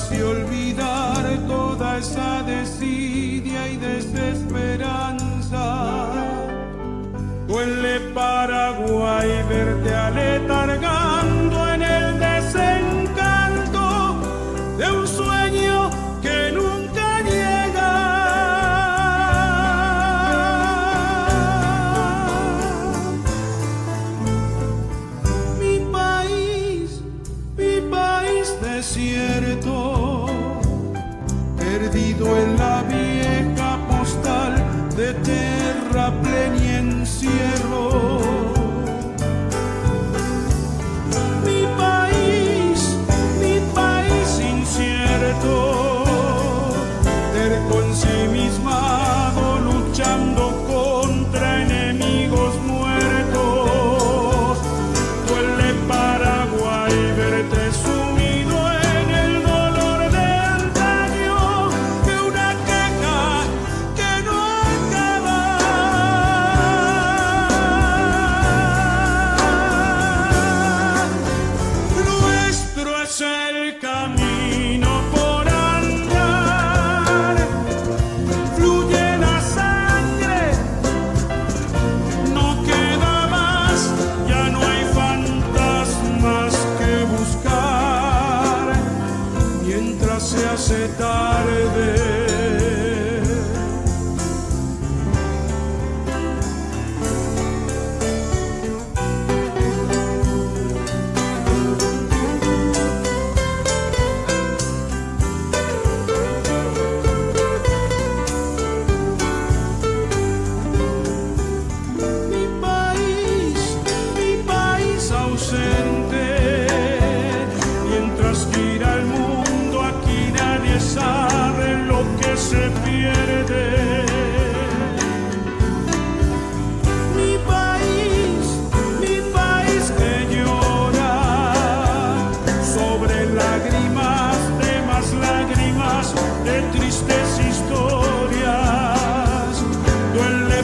hace olvidar toda esa desidia y desesperanza. Duele Paraguay verte aletargando en el desencanto de un sueño que nunca llega. Mi país desierto, perdido en la vieja postal de terraplén y encierro. Mi país incierto, terco ensimismado, luchando contra enemigos muertos. Duele Paraguay verte sumido en el dolor de antaño, que una queja que no acaba. Nuestro es el camino por andar, fluye la sangre, no queda más, ya no hay fantasmas que buscar, mientras se hace tarde. Mi país ausente, mientras gira el mundo, aquí nadie sabe lo que se pierde. Mi país que llora sobre lágrimas de más lágrimas, de tristes historias. Duele